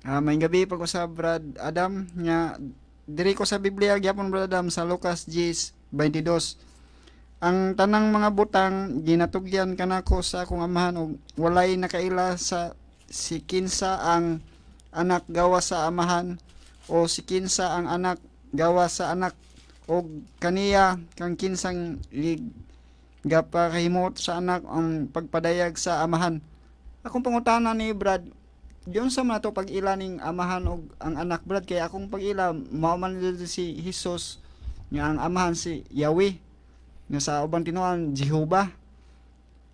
May gabi pag usab Brad Adam nya diri ko sa Biblia gyapon Brad Adam sa Lucas 10:22. Ang tanang mga butang ginatugyan kanako sa akong amahan ug walay nakaila sa si kinsa ang anak gawa sa amahan o si kinsa ang anak gawa sa anak o kaniya kang kinsang gapakahimot sa anak ang pagpadayag sa amahan. Akong pangutana ni Brad, diyon sa mga to pag-ila ning amahan og ang anak Brad kay akong pag-ila mao man dito si Hesus nga ang amahan si Yahweh nga sa ubang tinuan Jehovah.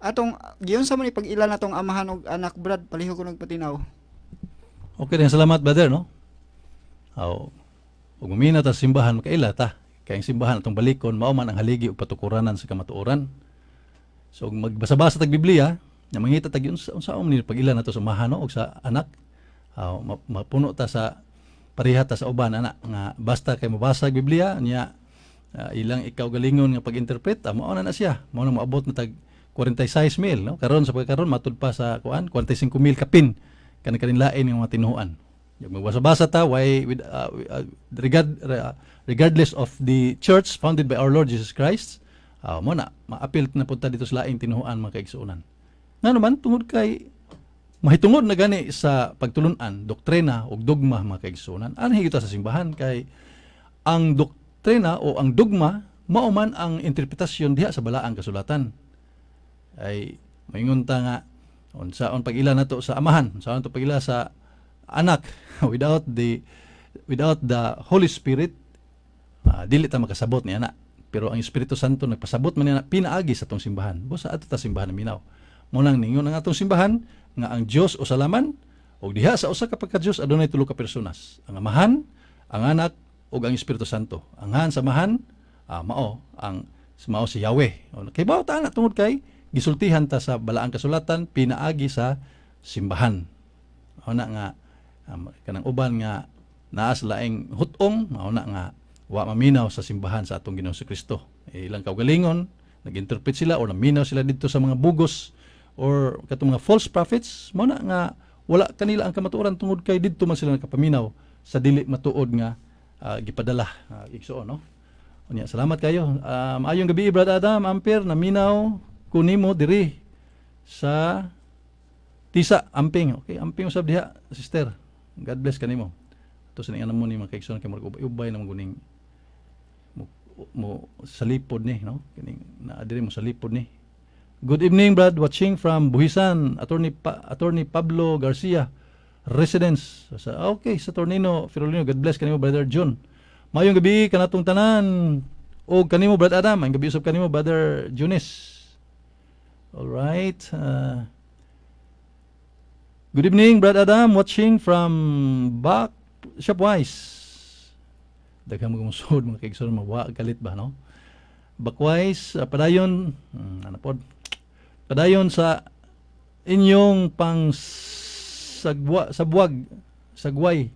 Atong giyon sa man pag-ila natong amahan og anak Brad palihog ko nagpatinaw. Okay din, salamat brother, no? Aw, ug mamina ta sa simbahan makaila ta. Kay ang simbahan atong balikon mao man ang haligi ug patukuranan sa kamatuoran. So ug magbasa-basa tag Biblia, nga mangita tag unsaon ni pag-ila nato sa amahan no, og sa anak. Aw, mapuno ta sa pareha ta sa uban ana nga basta kay mabasa ang Biblia niya ilang ikaw galingon nga pag-interpret mao na siya. Mao na moabot na tag 46,000 no. Karon sa pagkaron matud pa sa kuan 45,000 kapin kanin lain yung mga tinuhuan. Yung magbasa-basa ta, regardless of the church founded by our Lord Jesus Christ, mo na, ma-appeal na punta dito sa laing tinuhuan mga kaigsuunan. Nga naman, tungod kay, mahitungod na gani sa pagtulunan, doktrina o dogma mga kaigsuunan, anhi kita sa simbahan kay ang doktrina o ang dogma, mauman ang interpretasyon diha sa balaang kasulatan. Ay, maingon ta nga, unsaon pag-ila nato sa amahan, unsaon to pag-ila sa anak without the Holy Spirit, dili ta makasabot ni ana. Pero ang Espiritu Santo nagpasabot man niya pinaagi sa atong simbahan. Busa ato ta simbahan na minaw. Mo nang ningon ang atong simbahan nga ang Dios usalaman ug diha sa usa ka pagka-Dios adunay tulo ka personas. Ang amahan, ang anak ug ang Espiritu Santo. Ang han sa amahan mao si Yahweh. Kay bawo ta na tungod kay gisultihan ta sa balaang kasulatan pinaagi sa simbahan. Mao na nga kanang uban nga naa sa laing hutong, mao na nga wa maminaw sa simbahan sa atong Ginoong Kristo. Ilang kaugalingon nag-interpret sila o naminaw sila dito sa mga bugos or katong mga false prophets, mao na nga wala kanila ang kamatuoran tungod kay didto man sila nakapaminaw sa dili matuod nga gipadala igsuon no. Unya salamat kayo. Maayong gabi Brad Adam, Ampere, naminaw kunimo diri sa Tisa, Amping. Okay, Amping usab diha, sister. God bless kanimo. To sa ningan mo ni mga kaigsoon kay ubay na maguning mo salipod ni, no? Kining naa diri mo salipod ni. Good evening, Brad. Watching from Buhisan, Attorney Pablo Garcia, residence. Okay, sa Tornino, Firolino. God bless kanimo, Brother John. Mayong gabi kanatong tanan. O kanimo, Brad Adam. Ang gabi usab kanimo, Brother Junis. All right. Good evening, Brad Adam. Watching from Shopwise. Daghang mga musod, mga kaigsoon, mawa galit ba, no? Bakwise, padayon, ano po? Padayon sa inyong pang sagway.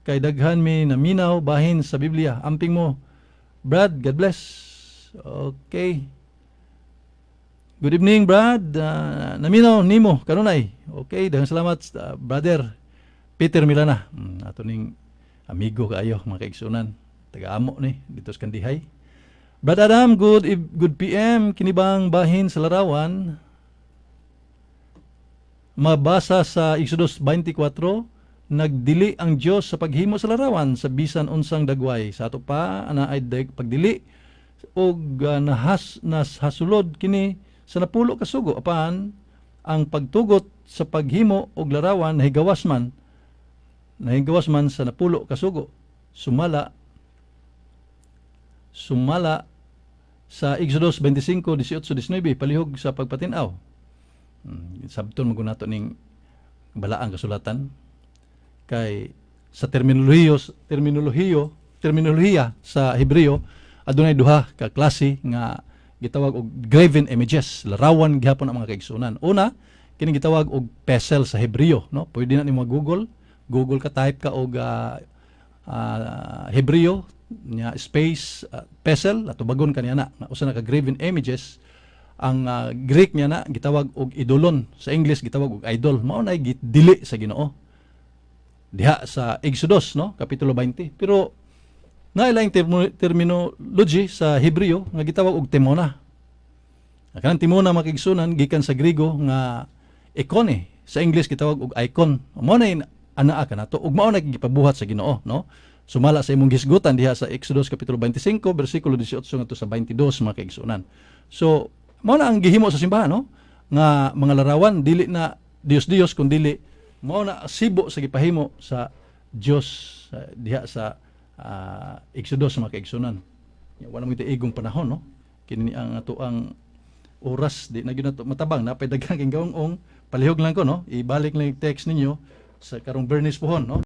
Kay daghan mi naminaw bahin sa Biblia. Amping mo, Brad, God bless. Okay. Good evening, Brad. Naminaw nimo kanunay. Okay, daghang salamat brother Peter Milana. Ato ning amigo kaayo mga kaigsunan. Taga-amo ni dito sa Kandihay. Brad Adam, good PM kinibang bahin sa larawan. Mabasa sa Exodus 24, nagdili ang Dios sa paghimo sa larawan sa bisan unsang dagway. Sa ato pa ana ay pagdili og nahasulod kini sa napulo ka sugo apan ang pagtugot sa paghimo og larawan nahigawas man sa napulo ka sugo sumala sa Exodus 25:18-19 palihog sa pagpatinaw. Sabton magunato ning balaang kasulatan kay sa terminolohiya sa Hebreo adunay duha ka klase nga gitawag og graven images, larawan gihapon ang mga kaigsunan. Una, kini gitawag og pesel sa Hebreo, no? Pwede na nimo Google ka type ka og Hebreo nya space pesel ato bagon kaniya na usa na ka graven images. Ang Greek niya na gitawag og idolon, sa English gitawag og idol. Mao nay gidili sa Ginoo. diha sa Exodus, no, kapitulo 20. Pero nailang terminology sa Hebreo nga gitawag og temona. Kanang timona makigsunan gikan sa Griego nga ikone. Sa English gitawag og icon. Mao na anaa kanato ug mao na gipabuhat sa Ginoo, no? Sumala sa imong gisgutan diha sa Exodus kapitulo 25 bersikulo 18 ngadto sa 22 mga kaigsunan. So mao na ang gihimo sa simbahan, no? Nga mga larawan dili na Dios kundi mao na sibo sa gipahimo sa Dios diha sa Exodus mga kaigsunan. Wala mo igong panahon, no? Kini ang ato ang oras di na gyud nato matabang napay daghang kay gawong palihog lang ko, no? Ibalik lang yung text ninyo sa karong Bernice pohon, no?